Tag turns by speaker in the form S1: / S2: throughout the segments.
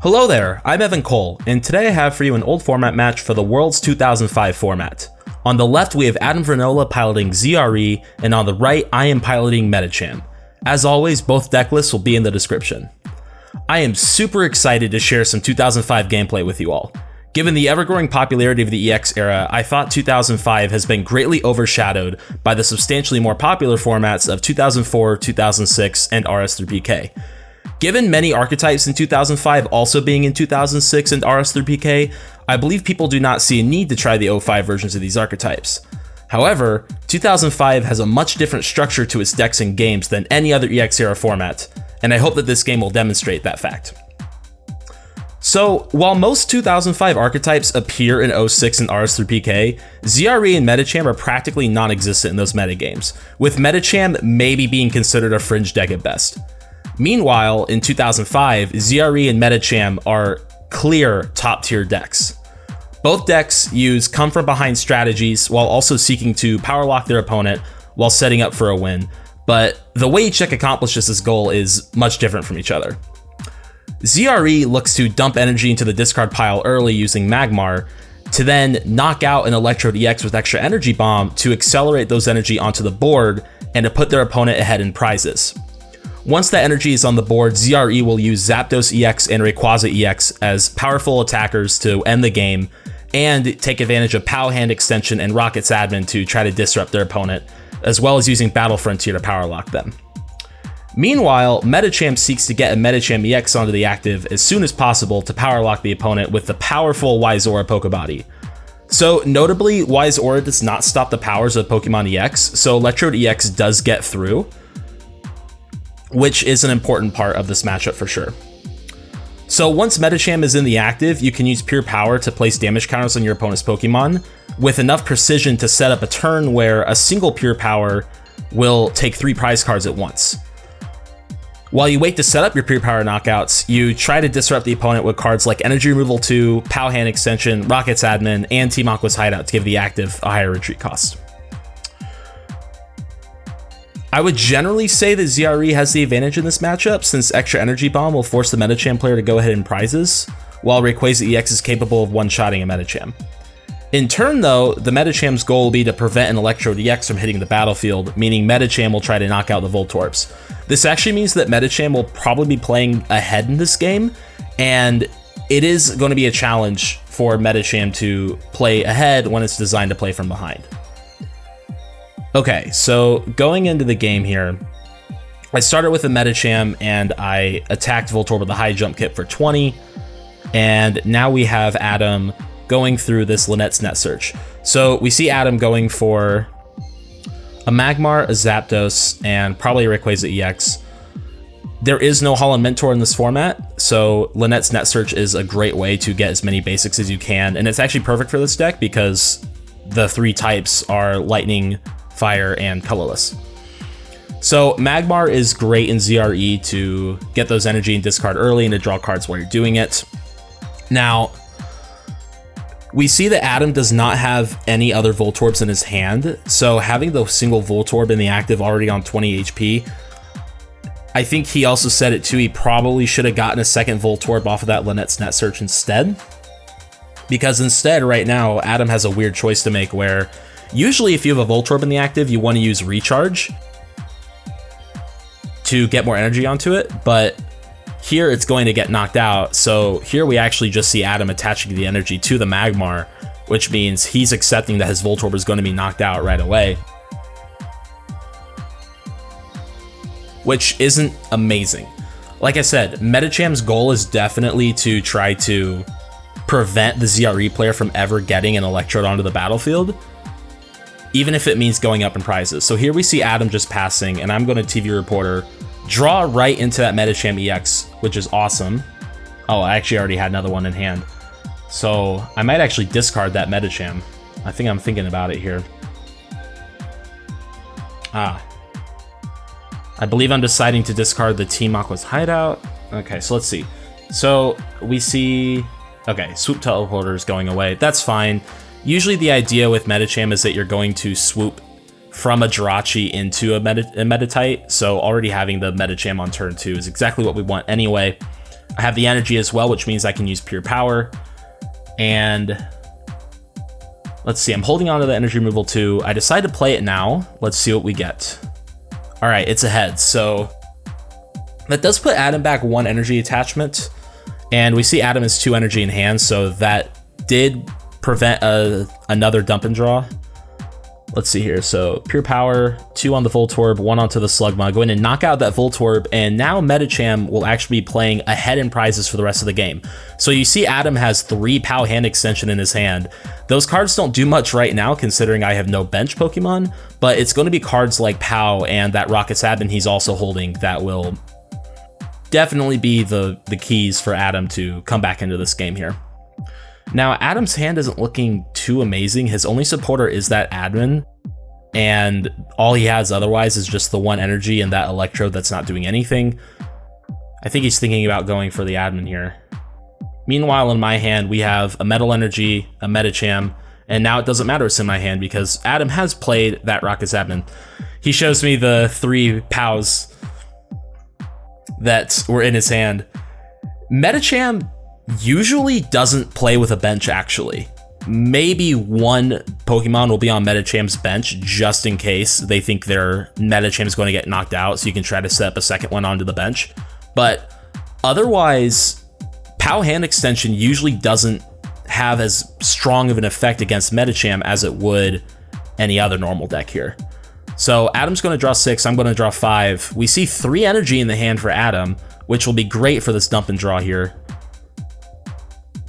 S1: Hello there, I'm Evan Cole, and today I have for you an old format match for the Worlds 2005 format. On the left we have Adam Vernola piloting ZRE, and on the right I am piloting Medicham. As always, both deck lists will be in the description. I am super excited to share some 2005 gameplay with you all. Given the ever-growing popularity of the EX era, I thought 2005 has been greatly overshadowed by the substantially more popular formats of 2004, 2006, and RS3PK. Given many archetypes in 2005 also being in 2006 and RS3PK, I believe people do not see a need to try the 05 versions of these archetypes. However, 2005 has a much different structure to its decks and games than any other EX era format, and I hope that this game will demonstrate that fact. So, while most 2005 archetypes appear in 06 and RS3PK, ZRE and Medicham are practically non-existent in those metagames, with Medicham maybe being considered a fringe deck at best. Meanwhile, in 2005, ZRE and Medicham are clear top-tier decks. Both decks use come-from-behind strategies while also seeking to power lock their opponent while setting up for a win, but the way each deck accomplishes this goal is much different from each other. ZRE looks to dump energy into the discard pile early using Magmar, to then knock out an Electrode EX with extra energy bomb to accelerate those energy onto the board and to put their opponent ahead in prizes. Once that energy is on the board, ZRE will use Zapdos EX and Rayquaza EX as powerful attackers to end the game, and take advantage of POW Hand Extension and Rocket's Admin to try to disrupt their opponent, as well as using Battle Frontier to power lock them. Meanwhile, Medicham seeks to get a Medicham EX onto the active as soon as possible to power lock the opponent with the powerful Wise Aura Pokebody. So notably, Wise Aura does not stop the powers of Pokemon EX, so Electrode EX does get through, which is an important part of this matchup for sure. So once Medicham is in the active, you can use Pure Power to place damage counters on your opponent's Pokemon, with enough precision to set up a turn where a single Pure Power will take 3 prize cards at once. While you wait to set up your Pure Power knockouts, you try to disrupt the opponent with cards like Energy Removal 2, POW Hand Extension, Rocket's Admin, and Team Aqua's Hideout to give the active a higher retreat cost. I would generally say that ZRE has the advantage in this matchup, since extra Energy Bomb will force the Medicham player to go ahead in prizes, while Rayquaza EX is capable of one-shotting a Medicham. In turn though, the Medicham's goal will be to prevent an Electrode EX from hitting the battlefield, meaning Medicham will try to knock out the Voltorbs. This actually means that Medicham will probably be playing ahead in this game, and it is going to be a challenge for Medicham to play ahead when it's designed to play from behind. Okay, so going into the game here, I started with a Medicham and I attacked Voltorb with a high jump kit for 20, and now we have Adam going through this Lanette's Net Search. So we see Adam going for a Magmar, a Zapdos, and probably a Rayquaza EX. There is no Holland Mentor in this format, so Lanette's Net Search is a great way to get as many basics as you can, and it's actually perfect for this deck because the 3 types are Lightning, Fire, and Colorless. So Magmar is great in ZRE to get those energy and discard early and to draw cards while you're doing it. Now, we see that Adam does not have any other Voltorbs in his hand, so having the single Voltorb in the active already on 20 HP, I think he also said it too, he probably should have gotten a second Voltorb off of that Lanette's Net Search instead. Because instead, right now, Adam has a weird choice to make where usually if you have a Voltorb in the active, you want to use Recharge to get more energy onto it, but here it's going to get knocked out, so here we actually just see Adam attaching the energy to the Magmar, which means he's accepting that his Voltorb is going to be knocked out right away. Which isn't amazing. Like I said, Medicham's goal is definitely to try to prevent the ZRE player from ever getting an Electrode onto the battlefield, even if it means going up in prizes. So here we see Adam just passing, and I'm going to TV Reporter draw right into that Medicham EX, which is awesome. Oh, I actually already had another one in hand. So I might actually discard that Medicham. I think I'm thinking about it here. I believe I'm deciding to discard the Team Aqua's Hideout. Okay, so let's see. So we see, okay, Swoop Teleporter is going away. That's fine. Usually the idea with Medicham is that you're going to swoop from a Jirachi into a Meditite, so already having the Medicham on turn 2 is exactly what we want anyway. I have the energy as well, which means I can use pure power. And let's see, I'm holding on to the energy removal too. I decided to play it now. Let's see what we get. All right, it's ahead. So that does put Adam back 1 energy attachment. And we see Adam has 2 energy in hand, so that did prevent another dump and draw. Let's see here. So pure power, 2 on the Voltorb, 1 onto the Slugma. Go in and knock out that Voltorb, and now Medicham will actually be playing ahead in prizes for the rest of the game. So you see Adam has 3 POW hand extension in his hand. Those cards don't do much right now considering I have no bench Pokemon, but it's going to be cards like POW and that Rocket Sabin he's also holding that will definitely be the keys for Adam to come back into this game here. Now, Adam's hand isn't looking too amazing. His only supporter is that admin, and all he has otherwise is just the 1 energy and that Electrode that's not doing anything. I think he's thinking about going for the admin here. Meanwhile, in my hand, we have a Metal Energy, a Medicham, and now it doesn't matter what's in my hand because Adam has played that Rocket Sabin. He shows me the 3 POWs that were in his hand. Medicham usually doesn't play with a bench, actually. Maybe 1 Pokemon will be on Medicham's bench just in case they think their Medicham is going to get knocked out, so you can try to set up a second one onto the bench. But otherwise, POW hand extension usually doesn't have as strong of an effect against Medicham as it would any other normal deck here. So Adam's going to draw 6, I'm going to draw 5. We see 3 energy in the hand for Adam, which will be great for this dump and draw here.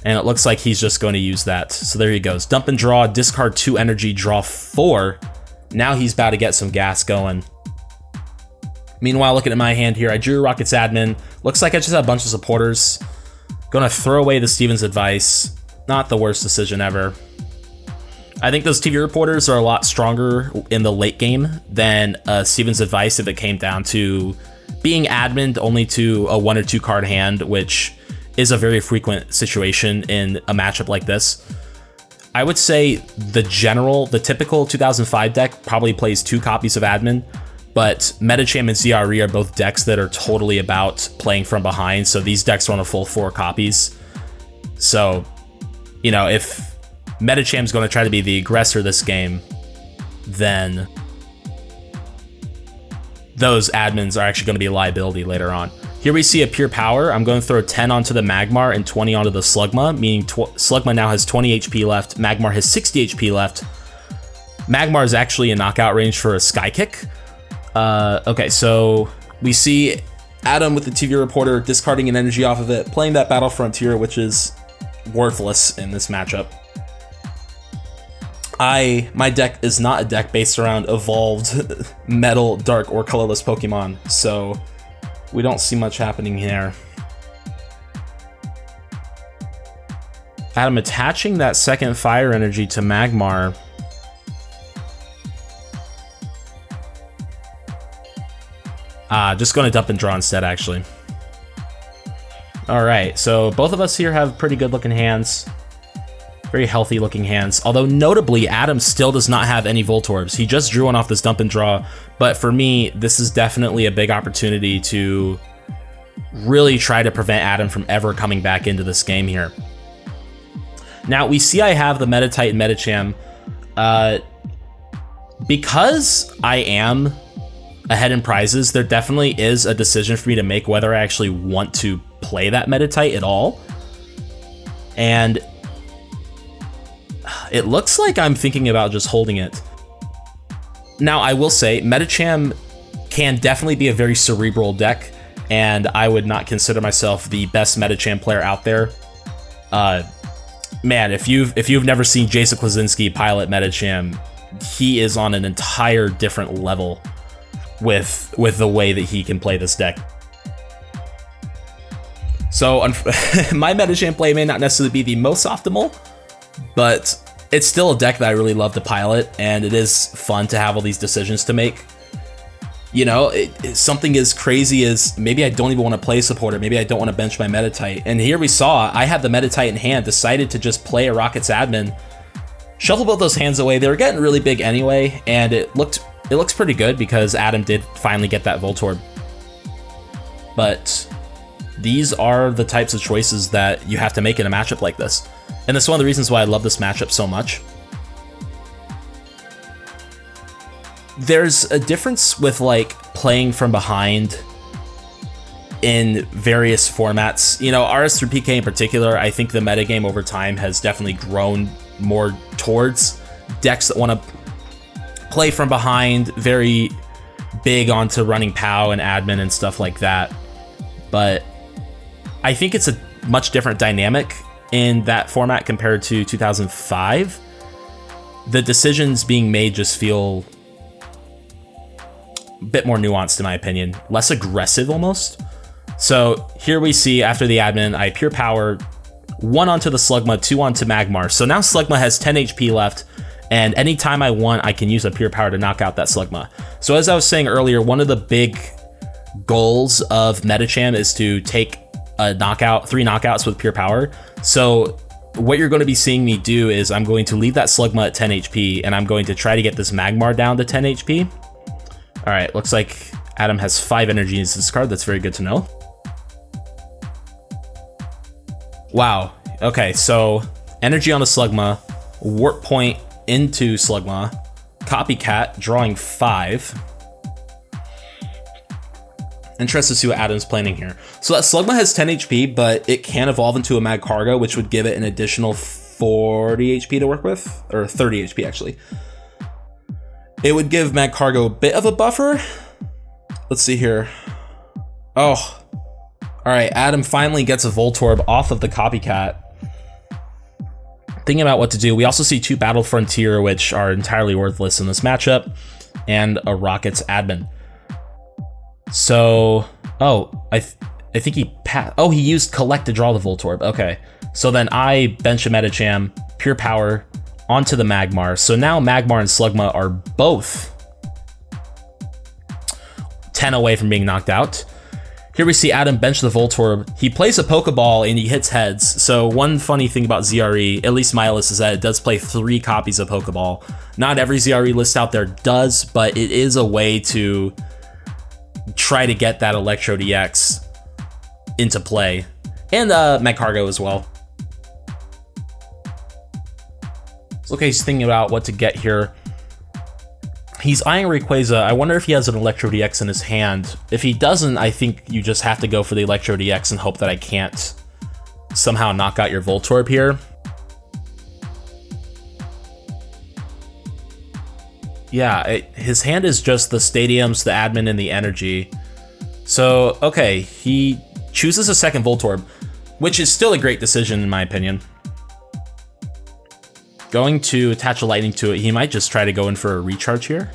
S1: And it looks like he's just going to use that. So there he goes. Dump and draw, discard 2 energy, draw 4. Now he's about to get some gas going. Meanwhile, looking at my hand here, I drew Rocket's admin. Looks like I just have a bunch of supporters. Gonna throw away the Steven's advice. Not the worst decision ever. I think those TV reporters are a lot stronger in the late game than Steven's advice if it came down to being admined only to a 1 or 2 card hand, which is a very frequent situation in a matchup like this. I would say the typical 2005 deck probably plays 2 copies of admin, but Medicham and ZRE are both decks that are totally about playing from behind, so these decks run a full 4 copies. So, you know, if Medicham's going to try to be the aggressor this game, then those admins are actually going to be a liability later on. Here we see a pure power. I'm going to throw 10 onto the Magmar and 20 onto the Slugma, meaning Slugma now has 20 HP left. Magmar has 60 HP left. Magmar is actually in knockout range for a Sky Kick. Okay, so we see Adam with the TV reporter discarding an energy off of it, playing that Battle Frontier, which is worthless in this matchup. My deck is not a deck based around evolved metal, dark, or colorless Pokemon, so we don't see much happening here. Adam attaching that second fire energy to Magmar. Just going to dump and draw instead, actually. All right, so both of us here have pretty good looking hands. Very healthy looking hands. Although notably, Adam still does not have any Voltorbs. He just drew one off this dump and draw. But for me, this is definitely a big opportunity to really try to prevent Adam from ever coming back into this game here. Now, we see I have the Meditite and Medicham. Because I am ahead in prizes, there definitely is a decision for me to make whether I actually want to play that Meditite at all. And it looks like I'm thinking about just holding it. Now, I will say, Medicham can definitely be a very cerebral deck, and I would not consider myself the best Medicham player out there. Man, if you've never seen Jason Klaczynski pilot Medicham, he is on an entire different level with the way that he can play this deck. So my Medicham play may not necessarily be the most optimal, but it's still a deck that I really love to pilot, and it is fun to have all these decisions to make. You know, something as crazy as maybe I don't even want to play supporter, maybe I don't want to bench my Meditite. And here we saw I had the Meditite in hand, decided to just play a Rocket's admin, shuffle both those hands away. They were getting really big anyway, and it looks pretty good because Adam did finally get that Voltorb. But these are the types of choices that you have to make in a matchup like this. And that's one of the reasons why I love this matchup so much. There's a difference with like playing from behind in various formats. You know, RS through PK in particular, I think the metagame over time has definitely grown more towards decks that want to play from behind, very big onto running POW and admin and stuff like that. But I think it's a much different dynamic in that format compared to 2005. The decisions being made just feel a bit more nuanced in my opinion, less aggressive almost. So here we see after the admin, I pure power 1 onto the Slugma, 2 onto Magmar. So now Slugma has 10 HP left, and anytime I want, I can use a pure power to knock out that Slugma. So as I was saying earlier, one of the big goals of Medicham is to take a knockout, 3 knockouts with pure power. So what you're going to be seeing me do is I'm going to leave that Slugma at 10 HP, and I'm going to try to get this Magmar down to 10 HP. All right, looks like Adam has 5 energy in his card. That's very good to know. Wow. Okay, so energy on the Slugma, warp point into Slugma, Copycat, drawing 5. Interested to see what Adam's planning here. So that Slugma has 10 HP, but it can evolve into a Magcargo, which would give it an additional 40 HP to work with, or 30 HP actually. It would give Magcargo a bit of a buffer. Let's see here. Oh. All right, Adam finally gets a Voltorb off of the Copycat. Thinking about what to do, we also see 2 Battle Frontier, which are entirely worthless in this matchup, and a Rockets admin. So, oh, I think he he used Collect to draw the Voltorb. Okay, so then I bench a Medicham, pure power onto the Magmar. So now Magmar and Slugma are both 10 away from being knocked out. Here we see Adam bench the Voltorb. He plays a Pokeball and he hits heads. So one funny thing about ZRE, at least my list, is that it does play 3 copies of Pokeball. Not every ZRE list out there does, but it is a way to try to get that Electrode DX into play. And Magcargo as well. So okay, he's thinking about what to get here. He's eyeing Rayquaza. I wonder if he has an Electrode DX in his hand. If he doesn't, I think you just have to go for the Electrode DX and hope that I can't somehow knock out your Voltorb here. Yeah, his hand is just the stadiums, the admin, and the energy. So, okay, he chooses a second Voltorb, which is still a great decision in my opinion. Going to attach a lightning to it, he might just try to go in for a recharge here.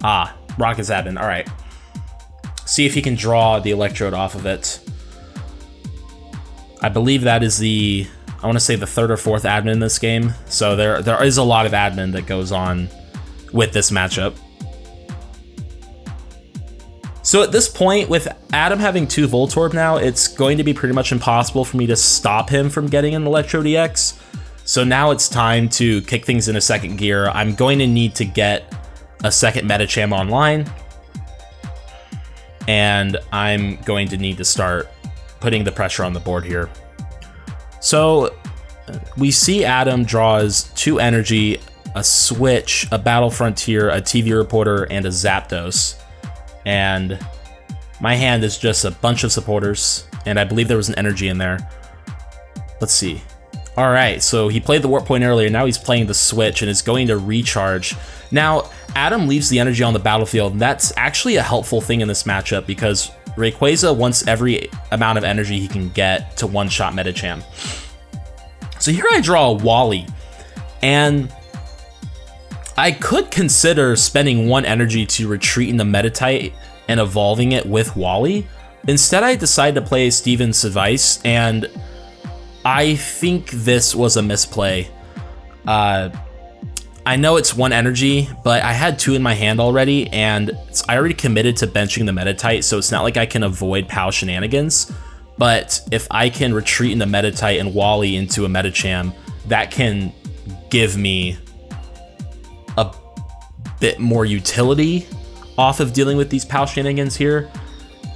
S1: Ah, Rocket's admin, all right. See if he can draw the Electrode off of it. I believe that is the, I want to say the 3rd or 4th admin in this game. So there is a lot of admin that goes on with this matchup. So at this point, with Adam having 2 Voltorb now, it's going to be pretty much impossible for me to stop him from getting an Electrode DX. So now it's time to kick things into second gear. I'm going to need to get a second Medicham online, and I'm going to need to start putting the pressure on the board here. So we see Adam draws 2 energy, a Switch, a Battle Frontier, a TV Reporter, and a Zapdos. And my hand is just a bunch of supporters, and I believe there was an energy in there. Let's see. All right, so he played the Warp Point earlier, now he's playing the Switch and is going to recharge. Now, Adam leaves the energy on the battlefield, and that's actually a helpful thing in this matchup because Rayquaza wants every amount of energy he can get to one-shot Medicham. So here I draw a Wally, and I could consider spending 1 energy to retreat into Meditite and evolving it with Wally. Instead, I decided to play Steven's advice, and I think this was a misplay. I know it's 1 energy, but I had 2 in my hand already, and I already committed to benching the Meditite, so it's not like I can avoid POW shenanigans. But if I can retreat into Meditite and Wally into a Medicham, that can give me a bit more utility off of dealing with these POW shenanigans here.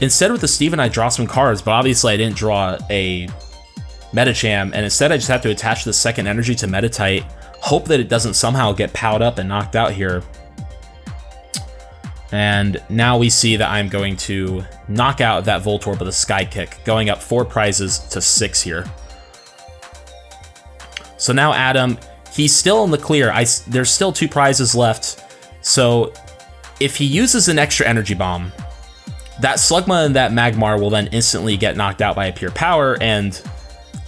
S1: instead with the Steven, I draw some cards, but obviously I didn't draw a Medicham, and instead I just have to attach the second energy to Meditite, hope that it doesn't somehow get powed up and knocked out here. And now we see that I'm going to knock out that Voltorb with a Sky Kick, going up 4 prizes to 6 here. So now Adam, he's still in the clear. There's still 2 prizes left. So if he uses an extra energy bomb, that Slugma and that Magmar will then instantly get knocked out by a pure power, and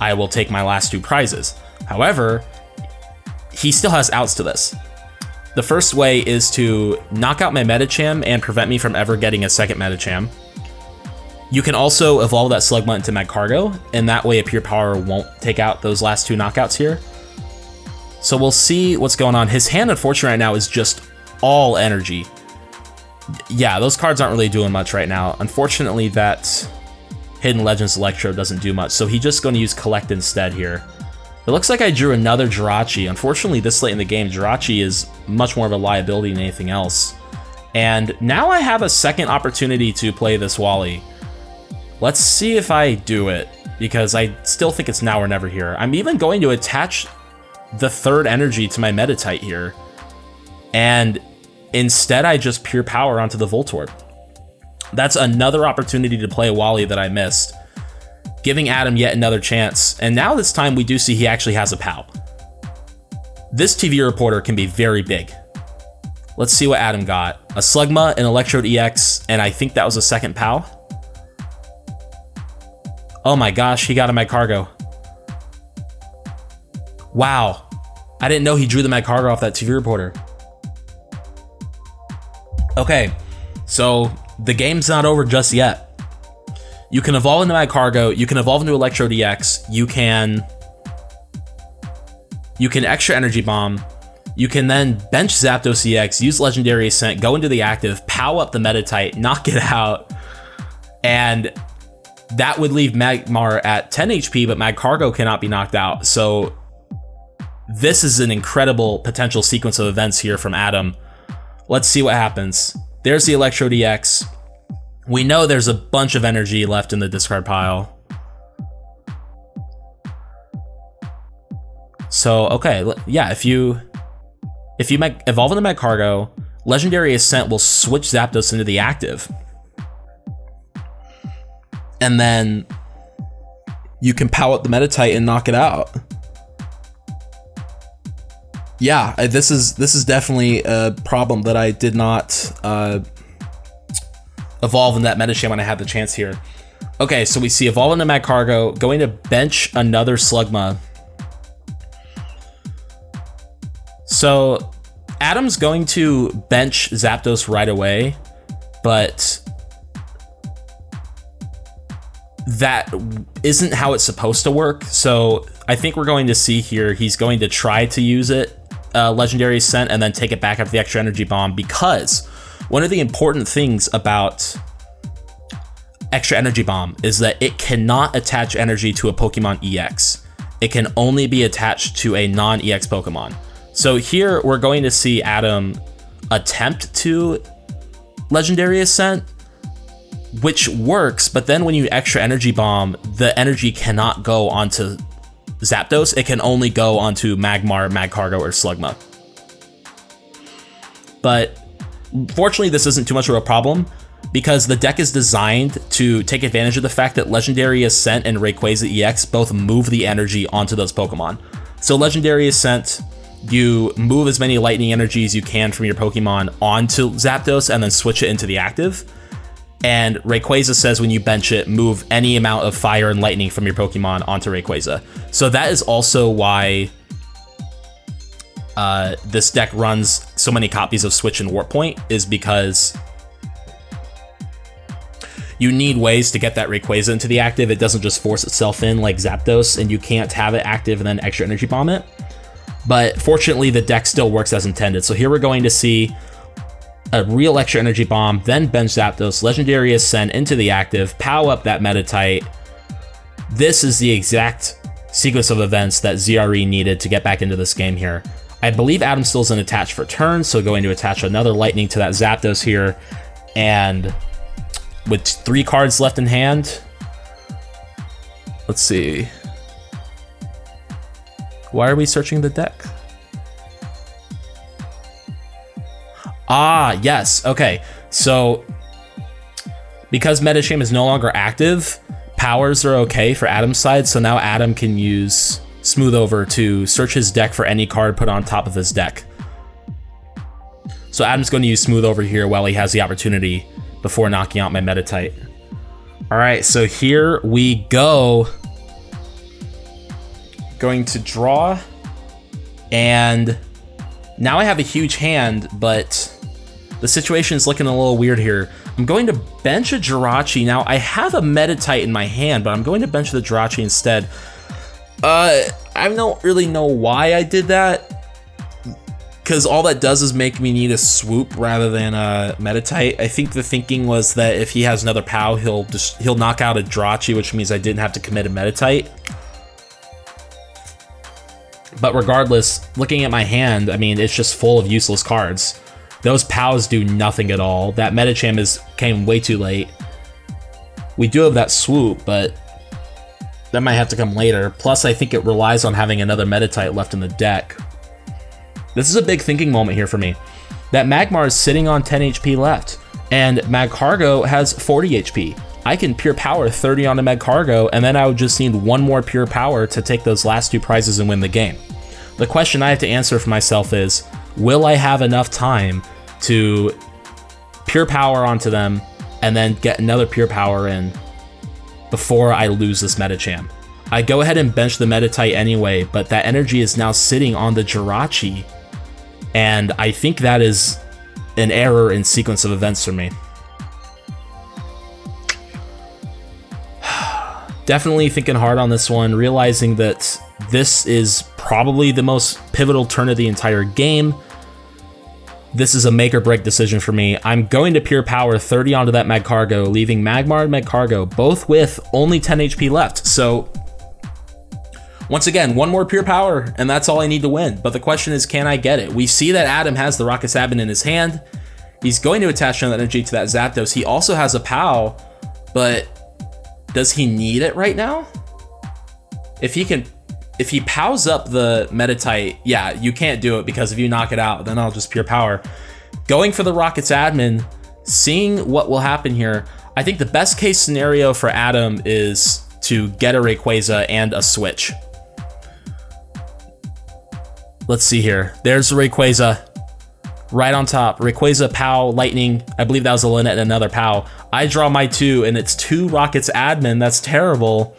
S1: I will take my last 2 prizes. However, he still has outs to this. The first way is to knock out my Medicham and prevent me from ever getting a second Medicham. You can also evolve that Slugma into Magcargo, and that way a pure power won't take out those last 2 knockouts here. So we'll see what's going on. His hand, unfortunately, right now is just all energy. Yeah, those cards aren't really doing much right now. Unfortunately, that Hidden Legends Electrode doesn't do much, so he's just going to use Collect instead here. It looks like I drew another Jirachi. Unfortunately, this late in the game, Jirachi is much more of a liability than anything else. And now I have a second opportunity to play this Wally. Let's see if I do it, because I still think it's now or never here. I'm even going to attach the third energy to my Meditite here, and instead I just pure power onto the Voltorb. That's another opportunity to play a Wally that I missed, giving Adam yet another chance. And now this time we do see he actually has a POW. This TV reporter can be very big. Let's see what Adam got. A Slugma, an Electrode EX, and I think that was a second POW. Oh my gosh, he got a Magcargo. Wow, I didn't know he drew the Magcargo off that TV reporter. Okay, so the game's not over just yet. You can evolve into Magcargo, you can evolve into Electrode EX, you can extra energy bomb, you can then bench Zapdos EX, use Legendary Ascent, go into the active, POW up the Meditite, knock it out, and that would leave Magmar at 10 HP, but Magcargo cannot be knocked out. So this is an incredible potential sequence of events here from Adam. Let's see what happens. There's the Electrode EX. We know there's a bunch of energy left in the discard pile. So, okay, yeah, if you evolve into Magcargo, Legendary Ascent will switch Zapdos into the active. And then you can POW up the Meditite and knock it out. Yeah, this is definitely a problem that I did not evolve in that Medicham when I had the chance here. Okay, so we see evolve into Magcargo, going to bench another Slugma. So Adam's going to bench Zapdos right away, but that isn't how it's supposed to work. So I think we're going to see here, he's going to try to use it, Legendary Ascent, and then take it back after the extra energy bomb, because one of the important things about extra energy bomb is that it cannot attach energy to a Pokemon EX. It can only be attached to a non-EX Pokemon. So here we're going to see Adam attempt to Legendary Ascent, which works, but then when you extra energy bomb, the energy cannot go onto Zapdos. It can only go onto Magmar, Magcargo, or Slugma. But fortunately, this isn't too much of a problem, because the deck is designed to take advantage of the fact that Legendary Ascent and Rayquaza EX both move the energy onto those Pokemon. So Legendary Ascent, you move as many lightning energies you can from your Pokemon onto Zapdos and then switch it into the active. And Rayquaza says when you bench it, move any amount of fire and lightning from your Pokemon onto Rayquaza. So that is also why this deck runs so many copies of Switch and Warp Point, is because you need ways to get that Rayquaza into the active. It doesn't just force itself in like Zapdos, and you can't have it active and then extra energy bomb it. But fortunately, the deck still works as intended. So here we're going to see a real extra energy bomb, then bench Zapdos, Legendary Ascent into the active, POW up that Meditite. This is the exact sequence of events that ZRE needed to get back into this game here. I believe Adam still's in attach for turn, so going to attach another lightning to that Zapdos here, and with 3 cards left in hand. Let's see. Why are we searching the deck? Ah, yes. Okay. So, because Medicham is no longer active, powers are okay for Adam's side. So now Adam can use Smooth Over to search his deck for any card put on top of his deck. So Adam's going to use Smooth Over here while he has the opportunity before knocking out my Meditite. All right, so here we go. Going to draw. And now I have a huge hand, but the situation is looking a little weird here. I'm going to bench a Jirachi. Now, I have a Meditite in my hand, but I'm going to bench the Jirachi instead. I don't really know why I did that, because all that does is make me need a Swoop rather than a Meditite. I think the thinking was that if he has another POW, he'll knock out a Jirachi, which means I didn't have to commit a Meditite. But regardless, looking at my hand, I mean, it's just full of useless cards. Those POWs do nothing at all. That Medicham came way too late. We do have that Swoop, but that might have to come later. Plus, I think it relies on having another Meditite left in the deck. This is a big thinking moment here for me. That Magmar is sitting on 10 HP left, and Magcargo has 40 HP. I can pure power 30 onto Magcargo, and then I would just need one more pure power to take those last 2 prizes and win the game. The question I have to answer for myself is, will I have enough time to pure power onto them and then get another pure power in before I lose this Medicham? I go ahead and bench the Meditite anyway, but that energy is now sitting on the Jirachi, and I think that is an error in sequence of events for me. Definitely thinking hard on this one, realizing that this is probably the most pivotal turn of the entire game. This is a make or break decision for me. I'm going to pure power 30 onto that Magcargo, leaving Magmar and Magcargo both with only 10 HP left. So once again, one more pure power, and that's all I need to win. But the question is, can I get it? We see that Adam has the Rocket Sabin in his hand. He's going to attach another energy to that Zapdos. He also has a POW, but does he need it right now? If he POWs up the Meditite, yeah, you can't do it, because if you knock it out, then I'll just pure power. Going for the Rockets admin, seeing what will happen here. I think the best case scenario for Adam is to get a Rayquaza and a switch. Let's see here. There's Rayquaza right on top. Rayquaza, POW, Lightning. I believe that was a Lanette and another POW. I draw my 2, and it's 2 Rockets admin. That's terrible.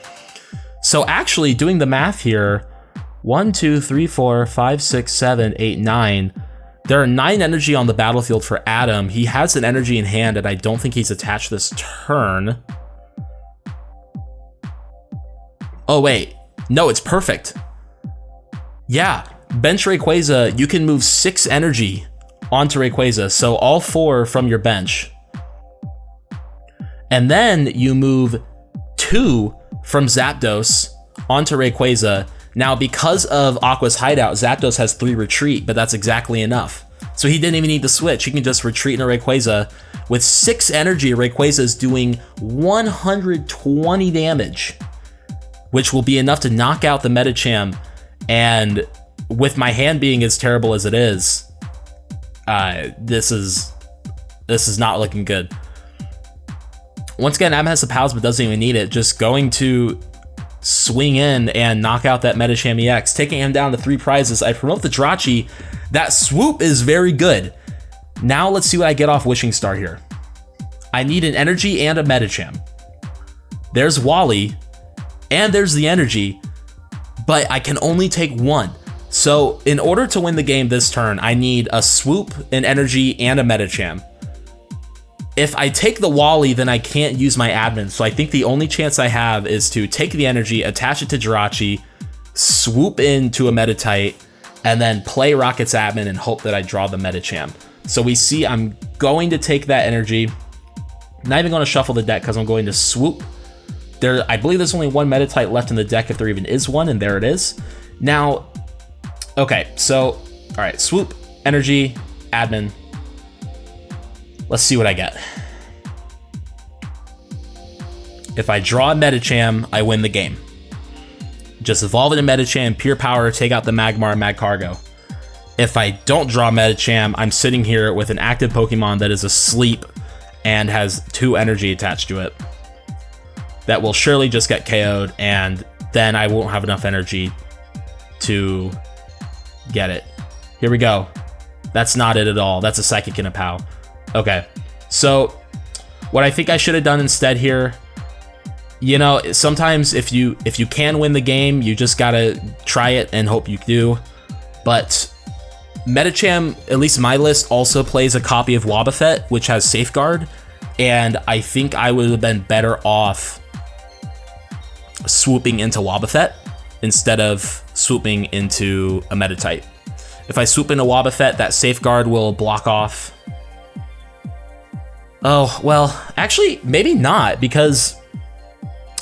S1: So actually, doing the math here, 1, 2, 3, 4, 5, 6, 7, 8, 9. There are 9 energy on the battlefield for Adam. He has an energy in hand, and I don't think he's attached this turn. Oh, wait. No, it's perfect. Yeah, bench Rayquaza, you can move 6 energy onto Rayquaza, so all 4 from your bench. And then you move 2 from Zapdos onto Rayquaza. Now, because of Aqua's Hideout, Zapdos has 3 retreat, but that's exactly enough. So he didn't even need to switch. He can just retreat into Rayquaza. With 6 energy, Rayquaza is doing 120 damage, which will be enough to knock out the Medicham. And with my hand being as terrible as it is, this is not looking good. Once again, Adam has the POWs but doesn't even need it. Just going to swing in and knock out that Medicham EX, taking him down to 3 prizes. I promote the Jirachi. That Swoop is very good. Now let's see what I get off Wishing Star here. I need an energy and a Medicham. There's Wally, and there's the energy, but I can only take 1. So in order to win the game this turn, I need a Swoop, an energy, and a Medicham. If I take the Wally, then I can't use my admin, so I think the only chance I have is to take the energy, attach it to Jirachi, swoop into a Meditite, and then play Rocket's admin and hope that I draw the Medicham. So we see I'm going to take that energy. Not even going to shuffle the deck because I'm going to swoop. I believe there's only 1 Meditite left in the deck if there even is one, and there it is. Now, okay, so, all right, swoop, energy, admin. Let's see what I get. If I draw a Medicham, I win the game. Just evolve it in Medicham, pure power, take out the Magmar Magcargo. If I don't draw Medicham, I'm sitting here with an active Pokemon that is asleep and has 2 energy attached to it. That will surely just get KO'd, and then I won't have enough energy to get it. Here we go. That's not it at all. That's a Psychic and a POW. Okay, so what I think I should have done instead here, you know, sometimes if you can win the game, you just gotta try it and hope you do. But Medicham, at least my list, also plays a copy of Wobbuffet, which has Safeguard, and I think I would have been better off swooping into Wobbuffet instead of swooping into a Meditite. If I swoop into Wobbuffet, that Safeguard will block off. Oh, well, actually, maybe not, because...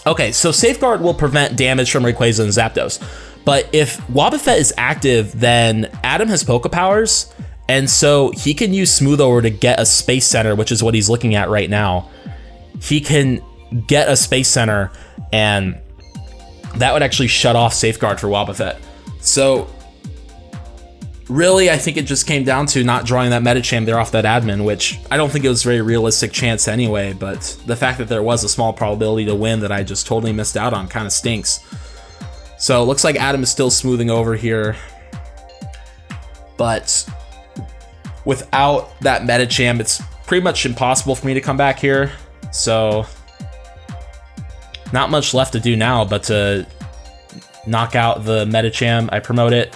S1: Okay, so Safeguard will prevent damage from Rayquaza and Zapdos. But if Wobbuffet is active, then Adam has Poke Powers, and so he can use Smooth Over to get a Space Center, which is what he's looking at right now. He can get a Space Center, and that would actually shut off Safeguard for Wobbuffet. So really, I think it just came down to not drawing that Medicham there off that admin, which I don't think it was a very realistic chance anyway, but the fact that there was a small probability to win that I just totally missed out on kind of stinks. So it looks like Adam is still smoothing over here, but without that Medicham, it's pretty much impossible for me to come back here. So not much left to do now but to knock out the Medicham. I promote it.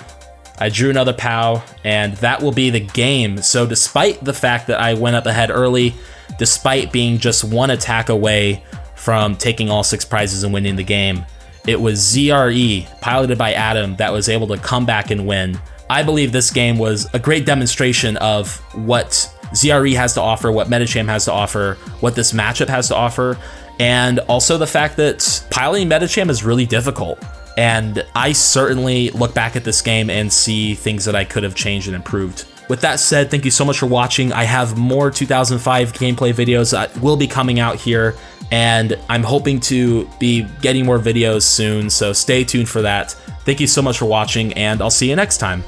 S1: I drew another POW, and that will be the game. So despite the fact that I went up ahead early, despite being just 1 attack away from taking all 6 prizes and winning the game, it was ZRE, piloted by Adam, that was able to come back and win. I believe this game was a great demonstration of what ZRE has to offer, what Medicham has to offer, what this matchup has to offer, and also the fact that piloting Medicham is really difficult. And I certainly look back at this game and see things that I could have changed and improved. With that said, thank you so much for watching. I have more 2005 gameplay videos that will be coming out here, and I'm hoping to be getting more videos soon, so stay tuned for that. Thank you so much for watching, and I'll see you next time.